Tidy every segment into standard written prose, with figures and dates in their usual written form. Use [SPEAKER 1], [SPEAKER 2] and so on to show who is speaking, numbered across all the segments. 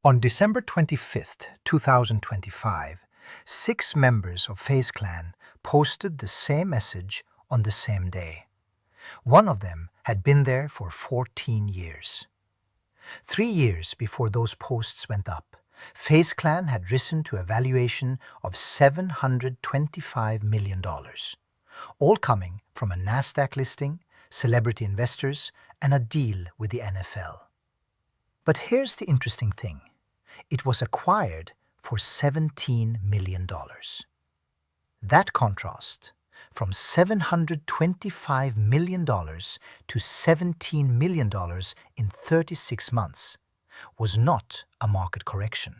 [SPEAKER 1] On December 25th, 2025, 6 members of FaZe Clan posted the same message on the same day. One of them had been there for 14 years. 3 years before those posts went up, FaZe Clan had risen to a valuation of $725 million, all coming from a Nasdaq listing, celebrity investors, and a deal with the NFL. But here's the interesting thing. It was acquired for $17 million. That contrast, from $725 million to $17 million in 36 months, was not a market correction.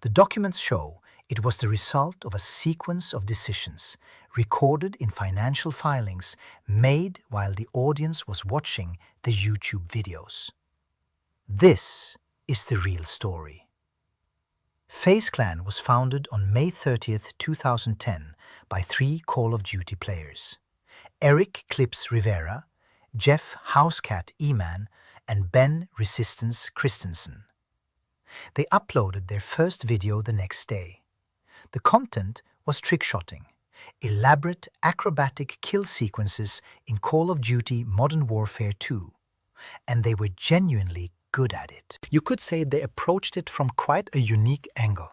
[SPEAKER 1] The documents show it was the result of a sequence of decisions recorded in financial filings made while the audience was watching the YouTube videos. This is the real story. FaZe Clan was founded on May 30th, 2010 by 3 Call of Duty players, Eric Clips Rivera, Jeff Housecat Eman, and Ben Resistance Christensen. They uploaded their first video the next day. The content was trickshotting, elaborate acrobatic kill sequences in Call of Duty Modern Warfare 2, and they were genuinely good at it. You could say they approached it from quite a unique angle,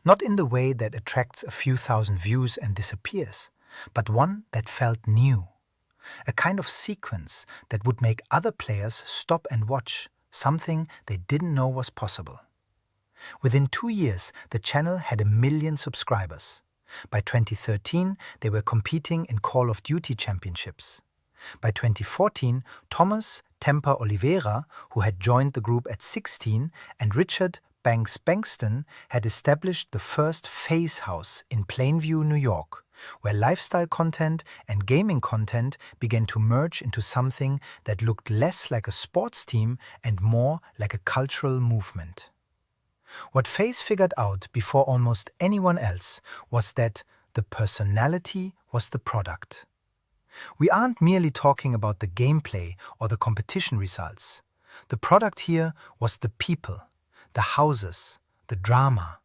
[SPEAKER 1] not in the way that attracts a few thousand views and disappears, but one that felt new. A kind of sequence that would make other players stop and watch, something they didn't know was possible. Within 2 years, the channel had 1 million subscribers. By 2013, they were competing in Call of Duty championships. By 2014, Thomas Temper Oliveira, who had joined the group at 16, and Richard Banks Bankston had established the first FaZe House in Plainview, New York, where lifestyle content and gaming content began to merge into something that looked less like a sports team and more like a cultural movement. What FaZe figured out before almost anyone else was that the personality was the product. We aren't merely talking about the gameplay or the competition results. The product here was the people, the houses, the drama,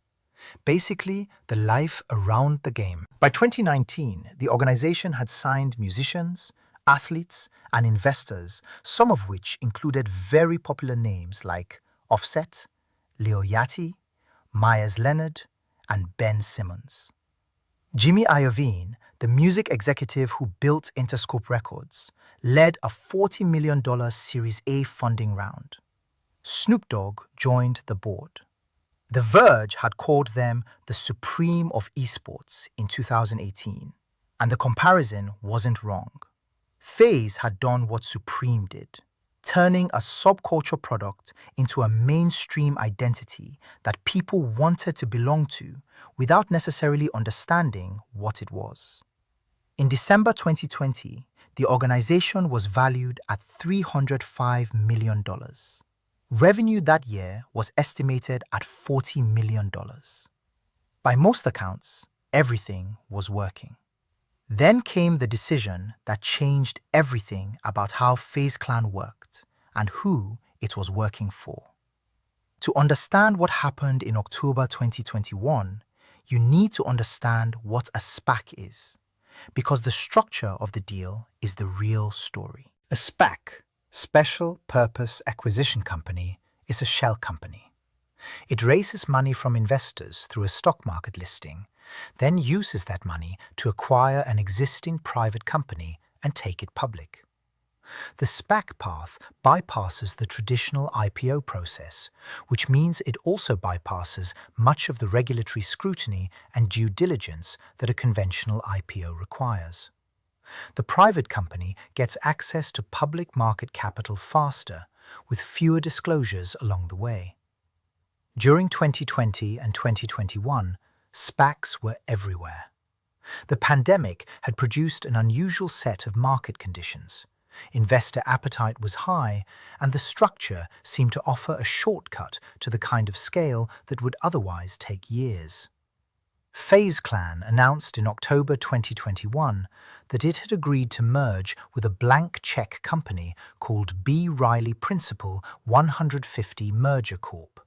[SPEAKER 1] basically the life around the game. By 2019, the organization had signed musicians, athletes, and investors, some of which included very popular names like Offset, Leo Yachty, Myers Leonard, and Ben Simmons. Jimmy Iovine, the music executive who built Interscope Records, led a $40 million Series A funding round. Snoop Dogg joined the board. The Verge had called them the supreme of esports in 2018, and the comparison wasn't wrong. FaZe had done what Supreme did, turning a subculture product into a mainstream identity that people wanted to belong to without necessarily understanding what it was. In December 2020, the organization was valued at $305 million. Revenue that year was estimated at $40 million. By most accounts, everything was working. Then came the decision that changed everything about how FaZe Clan worked and who it was working for. To understand what happened in October 2021, you need to understand what a SPAC is, because the structure of the deal is the real story. A SPAC, Special Purpose Acquisition Company, is a shell company. It raises money from investors through a stock market listing, then uses that money to acquire an existing private company and take it public. The SPAC path bypasses the traditional IPO process, which means it also bypasses much of the regulatory scrutiny and due diligence that a conventional IPO requires. The private company gets access to public market capital faster, with fewer disclosures along the way. During 2020 and 2021, SPACs were everywhere. The pandemic had produced an unusual set of market conditions. Investor appetite was high, and the structure seemed to offer a shortcut to the kind of scale that would otherwise take years. FaZe Clan announced in October 2021 that it had agreed to merge with a blank check company called B. Riley Principal 150 Merger Corp,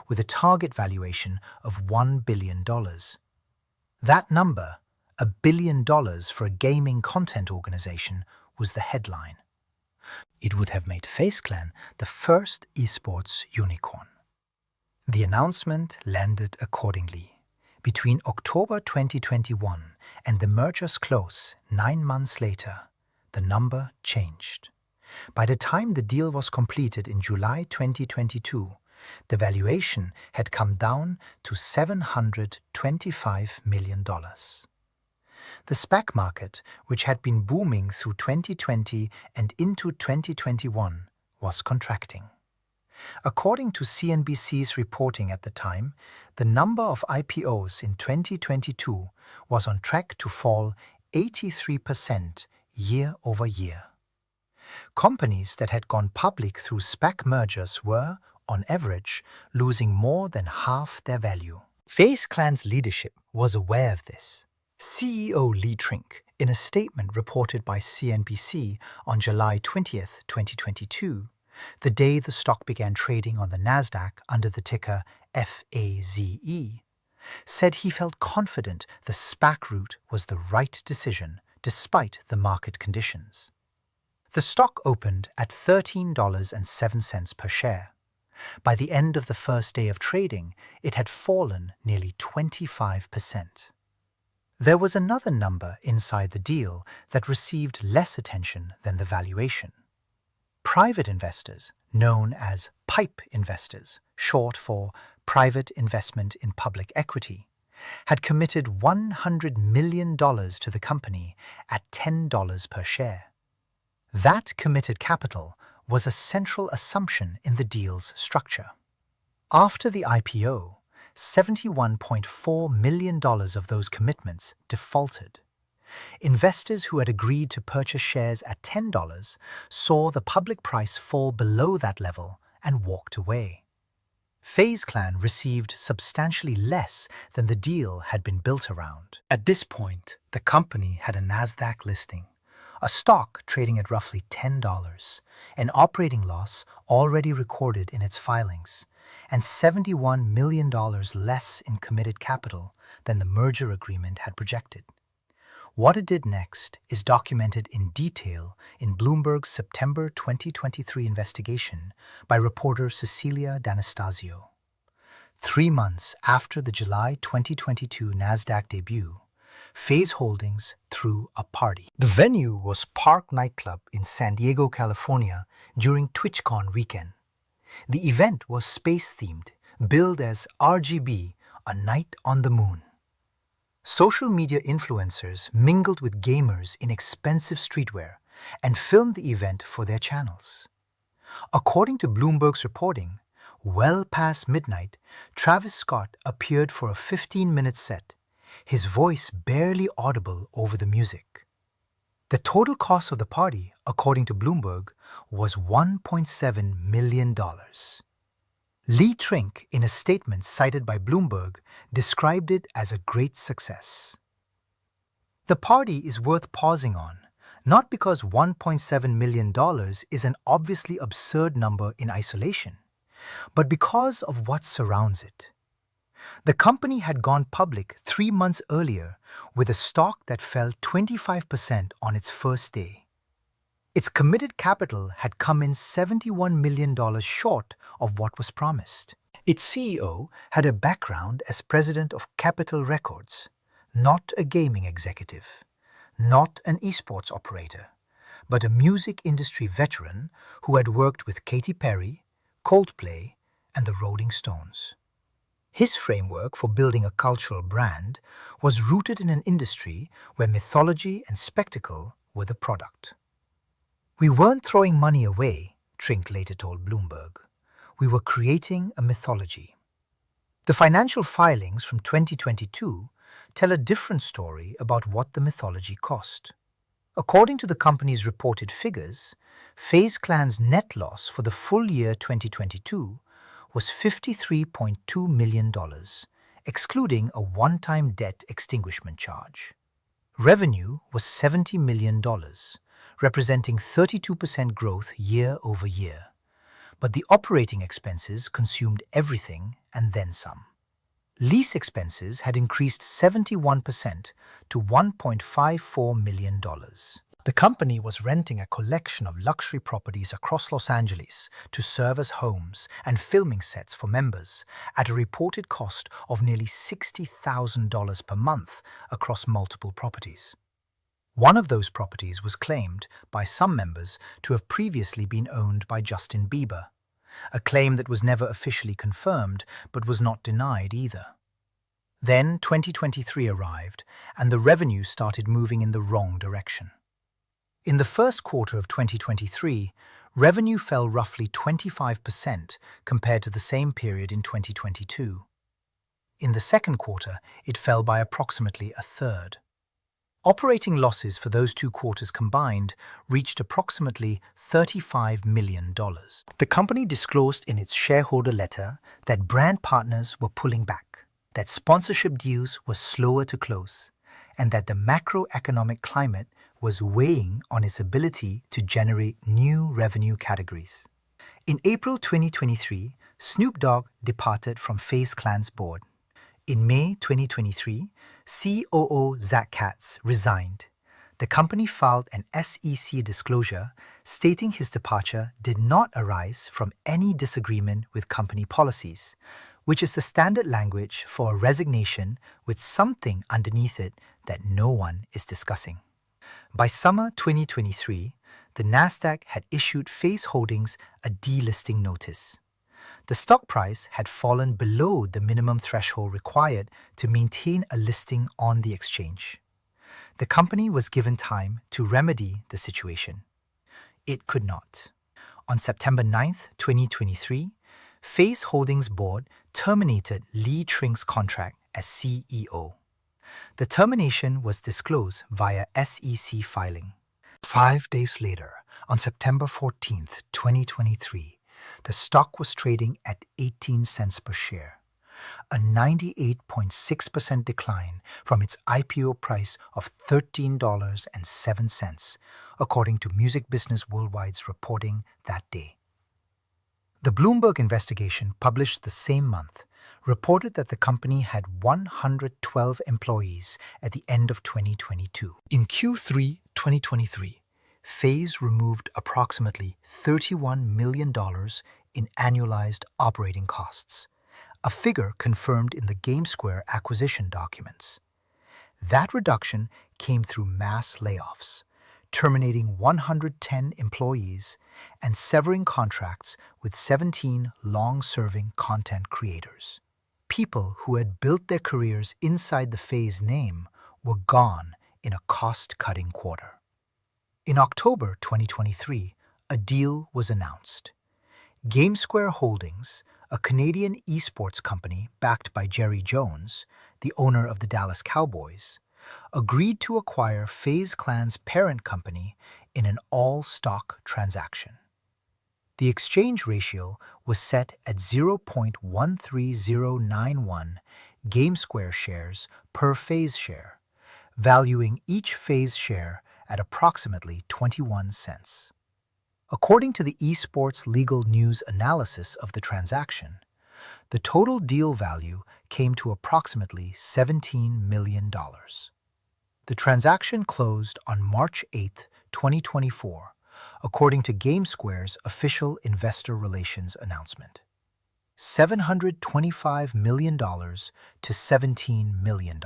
[SPEAKER 1] with a target valuation of $1 billion. That number, $1 billion for a gaming content organization, was the headline. It would have made FaZe Clan the first esports unicorn. The announcement landed accordingly. Between October 2021 and the merger's close 9 months later, the number changed. By the time the deal was completed in July 2022, the valuation had come down to $725 million. The SPAC market, which had been booming through 2020 and into 2021, was contracting. According to CNBC's reporting at the time, the number of IPOs in 2022 was on track to fall 83% year over year. Companies that had gone public through SPAC mergers were, on average, losing more than half their value. FaZe Clan's leadership was aware of this. CEO Lee Trink, in a statement reported by CNBC on July 20, 2022, the day the stock began trading on the Nasdaq under the ticker FAZE, said he felt confident the SPAC route was the right decision despite the market conditions. The stock opened at $13.07 per share. By the end of the first day of trading, it had fallen nearly 25%. There was another number inside the deal that received less attention than the valuation. Private investors, known as PIPE investors, short for Private Investment in Public Equity, had committed $100 million to the company at $10 per share. That committed capital was a central assumption in the deal's structure. After the IPO, $71.4 million of those commitments defaulted. Investors who had agreed to purchase shares at $10 saw the public price fall below that level and walked away. FaZe Clan received substantially less than the deal had been built around. At this point, the company had a Nasdaq listing, a stock trading at roughly $10, an operating loss already recorded in its filings, and $71 million less in committed capital than the merger agreement had projected. What it did next is documented in detail in Bloomberg's September 2023 investigation by reporter Cecilia D'Anastasio. 3 months after the July 2022 Nasdaq debut, FaZe Holdings threw a party. The venue was Park Nightclub in San Diego, California during TwitchCon weekend. The event was space-themed, billed as RGB, a night on the moon. Social media influencers mingled with gamers in expensive streetwear and filmed the event for their channels. According to Bloomberg's reporting, well past midnight, Travis Scott appeared for a 15-minute set, his voice barely audible over the music. The total cost of the party, according to Bloomberg, was $1.7 million. Lee Trink, in a statement cited by Bloomberg, described it as a great success. The party is worth pausing on, not because $1.7 million is an obviously absurd number in isolation, but because of what surrounds it. The company had gone public 3 months earlier with a stock that fell 25% on its first day. Its committed capital had come in $71 million short of what was promised. Its CEO had a background as president of Capitol Records, not a gaming executive, not an esports operator, but a music industry veteran who had worked with Katy Perry, Coldplay, and the Rolling Stones. His framework for building a cultural brand was rooted in an industry where mythology and spectacle were the product. "We weren't throwing money away," Trink later told Bloomberg. "We were creating a mythology." The financial filings from 2022 tell a different story about what the mythology cost. According to the company's reported figures, FaZe Clan's net loss for the full year 2022 was $53.2 million, excluding a one-time debt extinguishment charge. Revenue was $70 million, representing 32% growth year over year. But the operating expenses consumed everything and then some. Lease expenses had increased 71% to $1.54 million. The company was renting a collection of luxury properties across Los Angeles to serve as homes and filming sets for members at a reported cost of nearly $60,000 per month across multiple properties. One of those properties was claimed by some members to have previously been owned by Justin Bieber, a claim that was never officially confirmed but was not denied either. Then 2023 arrived and the revenue started moving in the wrong direction. In the first quarter of 2023, revenue fell roughly 25% compared to the same period in 2022. In the second quarter, it fell by approximately a third. Operating losses for those 2 quarters combined reached approximately $35 million. The company disclosed in its shareholder letter that brand partners were pulling back, that sponsorship deals were slower to close, and that the macroeconomic climate was weighing on its ability to generate new revenue categories. In April 2023, Snoop Dogg departed from FaZe Clan's board. In May 2023, COO Zach Katz resigned. The company filed an SEC disclosure stating his departure did not arise from any disagreement with company policies, which is the standard language for a resignation with something underneath it that no one is discussing. By summer 2023, the Nasdaq had issued FaZe Holdings a delisting notice. The stock price had fallen below the minimum threshold required to maintain a listing on the exchange. The company was given time to remedy the situation. It could not. On September 9, 2023, FaZe Holdings board terminated Lee Trink's contract as CEO. The termination was disclosed via SEC filing. 5 days later, on September 14, 2023, the stock was trading at 18 cents per share, a 98.6% decline from its IPO price of $13.07, according to Music Business Worldwide's reporting that day. The Bloomberg investigation, published the same month, reported that the company had 112 employees at the end of 2022. In Q3 2023, FaZe removed approximately $31 million in annualized operating costs, a figure confirmed in the GameSquare acquisition documents. That reduction came through mass layoffs, terminating 110 employees and severing contracts with 17 long-serving content creators. People who had built their careers inside the FaZe name were gone in a cost-cutting quarter. In October 2023, a deal was announced. GameSquare Holdings, a Canadian esports company backed by Jerry Jones, the owner of the Dallas Cowboys, agreed to acquire FaZe Clan's parent company in an all-stock transaction. The exchange ratio was set at 0.13091 GameSquare shares per FaZe share, valuing each FaZe share at approximately 21 cents. According to the esports legal news analysis of the transaction, the total deal value came to approximately $17 million. The transaction closed on March 8, 2024, according to GameSquare's official investor relations announcement. $725 million to $17 million.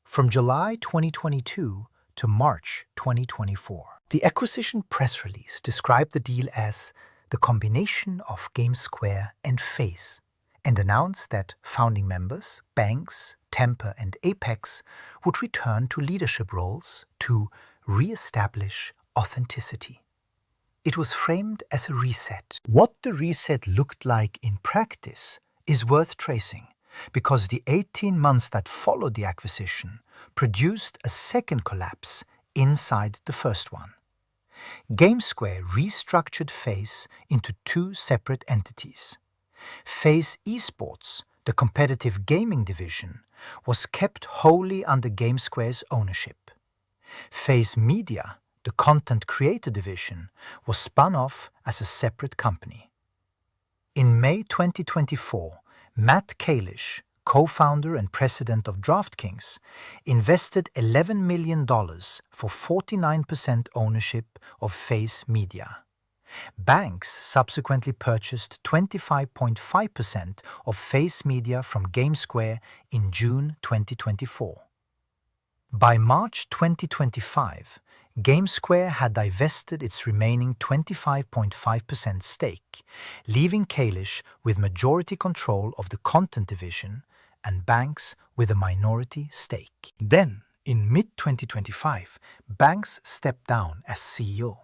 [SPEAKER 1] From July 2022 to March 2024. The acquisition press release described the deal as the combination of GameSquare and FaZe, and announced that founding members, Banks, Temper, and Apex would return to leadership roles to re-establish authenticity. It was framed as a reset. What the reset looked like in practice is worth tracing, because the 18 months that followed the acquisition produced a second collapse inside the first one. GameSquare restructured FaZe into 2 separate entities. FaZe Esports, the competitive gaming division, was kept wholly under GameSquare's ownership. FaZe Media, the content creator division, was spun off as a separate company. In May 2024, Matt Kalish, co-founder and president of DraftKings, invested $11 million for 49% ownership of FaZe Media. Banks subsequently purchased 25.5% of FaZe Media from GameSquare in June 2024. By March 2025, GameSquare had divested its remaining 25.5% stake, leaving Kalish with majority control of the content division and Banks with a minority stake. Then, in mid-2025, Banks stepped down as CEO.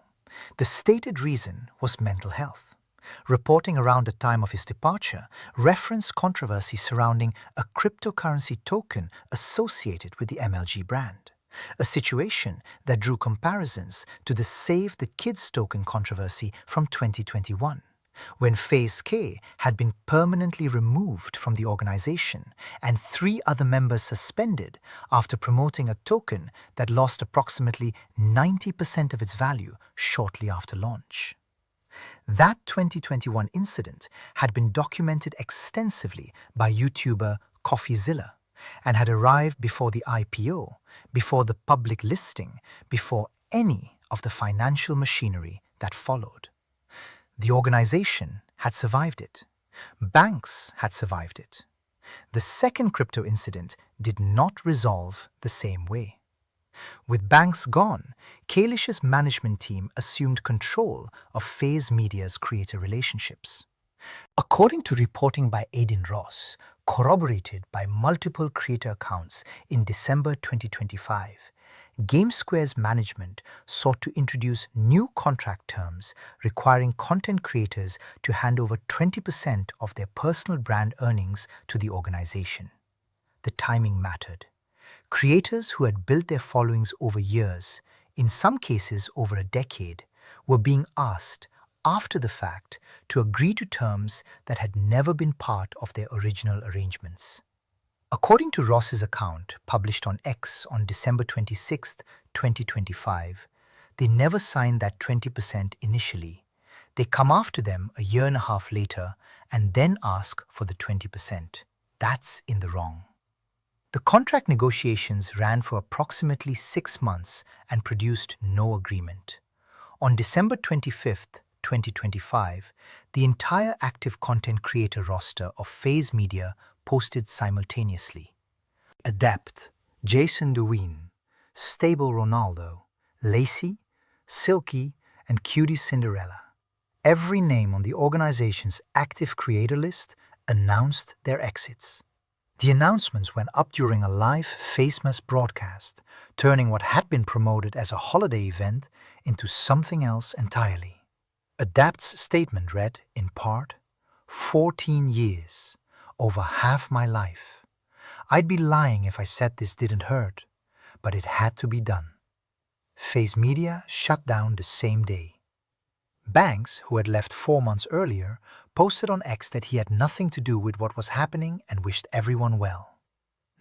[SPEAKER 1] The stated reason was mental health. Reporting around the time of his departure referenced controversy surrounding a cryptocurrency token associated with the MLG brand, a situation that drew comparisons to the Save the Kids token controversy from 2021, when FaZe K had been permanently removed from the organization and 3 other members suspended after promoting a token that lost approximately 90% of its value shortly after launch. That 2021 incident had been documented extensively by YouTuber CoffeeZilla and had arrived before the IPO, before the public listing, before any of the financial machinery that followed. The organization had survived it. Banks had survived it. The second crypto incident did not resolve the same way. With Banks gone, Kalish's management team assumed control of FaZe Media's creator relationships. According to reporting by Aiden Ross, corroborated by multiple creator accounts in December 2025, GameSquare's management sought to introduce new contract terms requiring content creators to hand over 20% of their personal brand earnings to the organization. The timing mattered. Creators who had built their followings over years, in some cases over a decade, were being asked, after the fact, to agree to terms that had never been part of their original arrangements. According to Ross's account, published on X on December 26, 2025, they never signed that 20% initially. They come after them a year and a half later and then ask for the 20%. That's in the wrong. The contract negotiations ran for approximately 6 months and produced no agreement. On December 25, 2025, the entire active content creator roster of FaZe Media posted simultaneously. Adept, Jason Deween, Stable Ronaldo, Lacey, Silky, and Cutie Cinderella. Every name on the organization's active creator list announced their exits. The announcements went up during a live FaceMass broadcast, turning what had been promoted as a holiday event into something else entirely. Adapt's statement read, in part, 14 years, over half my life. I'd be lying if I said this didn't hurt, but it had to be done. FaZe Media shut down the same day. Banks, who had left 4 months earlier, posted on X that he had nothing to do with what was happening and wished everyone well.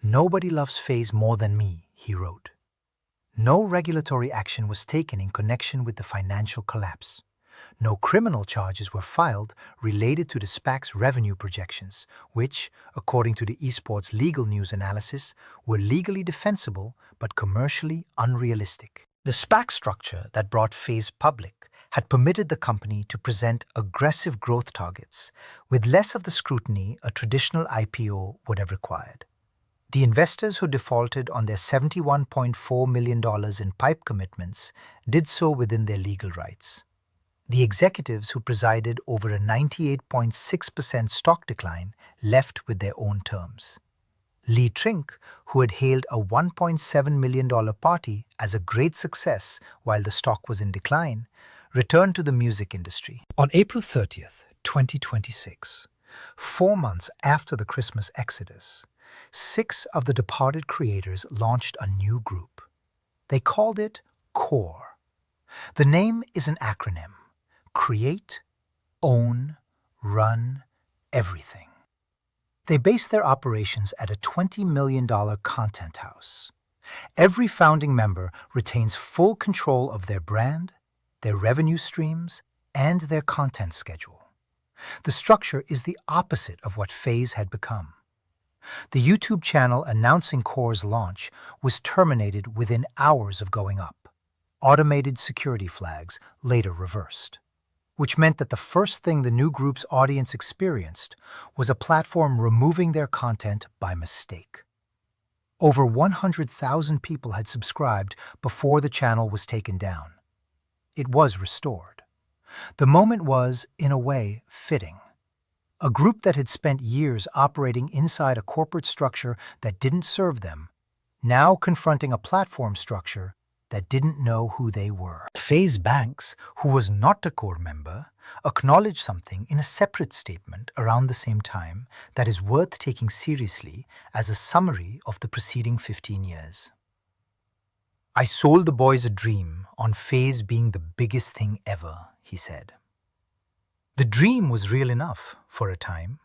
[SPEAKER 1] Nobody loves FaZe more than me, he wrote. No regulatory action was taken in connection with the financial collapse. No criminal charges were filed related to the SPAC's revenue projections, which, according to the esports legal news analysis, were legally defensible but commercially unrealistic. The SPAC structure that brought FaZe public had permitted the company to present aggressive growth targets with less of the scrutiny a traditional IPO would have required. The investors who defaulted on their $71.4 million in PIPE commitments did so within their legal rights. The executives who presided over a 98.6% stock decline left with their own terms. Lee Trink, who had hailed a $1.7 million party as a great success while the stock was in decline, returned to the music industry. On April 30th, 2026, 4 months after the Christmas exodus, 6 of the departed creators launched a new group. They called it CORE. The name is an acronym: Create, Own, Run, Everything. They base their operations at a $20 million content house. Every founding member retains full control of their brand, their revenue streams, and their content schedule. The structure is the opposite of what FaZe had become. The YouTube channel announcing Core's launch was terminated within hours of going up. Automated security flags later reversed, which meant that the first thing the new group's audience experienced was a platform removing their content by mistake. Over 100,000 people had subscribed before the channel was taken down. It was restored. The moment was, in a way, fitting. A group that had spent years operating inside a corporate structure that didn't serve them, now confronting a platform structure that didn't know who they were. FaZe Banks, who was not a core member, acknowledged something in a separate statement around the same time that is worth taking seriously as a summary of the preceding 15 years. "I sold the boys a dream on FaZe being the biggest thing ever," he said. The dream was real enough for a time.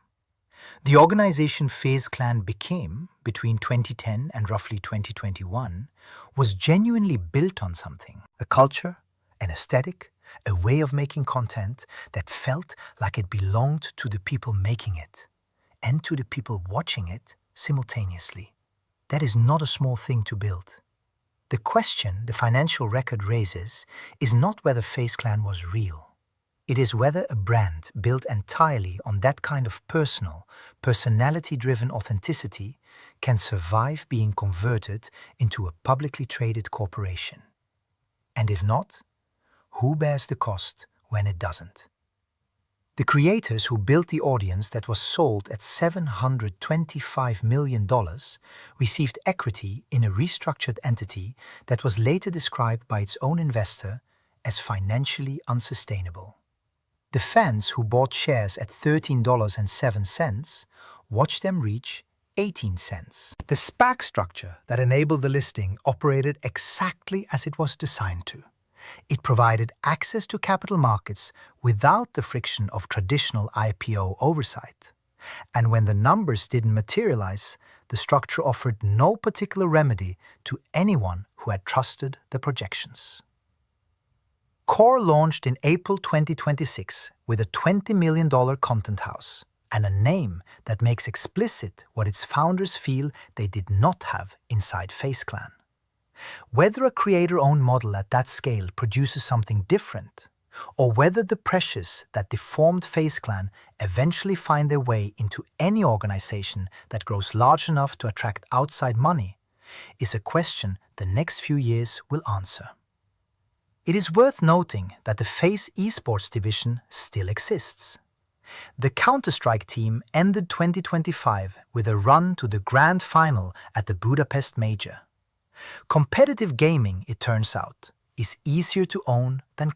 [SPEAKER 1] The organization FaZe Clan became, between 2010 and roughly 2021, was genuinely built on something: a culture, an aesthetic, a way of making content that felt like it belonged to the people making it and to the people watching it simultaneously. That is not a small thing to build. The question the financial record raises is not whether FaZe Clan was real. It is whether a brand built entirely on that kind of personality-driven authenticity can survive being converted into a publicly traded corporation. And if not, who bears the cost when it doesn't? The creators who built the audience that was sold at $725 million received equity in a restructured entity that was later described by its own investor as financially unsustainable. The fans who bought shares at $13.07 watched them reach 18 cents. The SPAC structure that enabled the listing operated exactly as it was designed to. It provided access to capital markets without the friction of traditional IPO oversight. And when the numbers didn't materialize, the structure offered no particular remedy to anyone who had trusted the projections. Core launched in April 2026 with a $20 million content house and a name that makes explicit what its founders feel they did not have inside FaZe Clan. Whether a creator-owned model at that scale produces something different, or whether the pressures that deformed FaZe Clan eventually find their way into any organization that grows large enough to attract outside money, is a question the next few years will answer. It is worth noting that the FaZe esports division still exists. The Counter-Strike team ended 2025 with a run to the grand final at the Budapest Major. Competitive gaming, it turns out, is easier to own than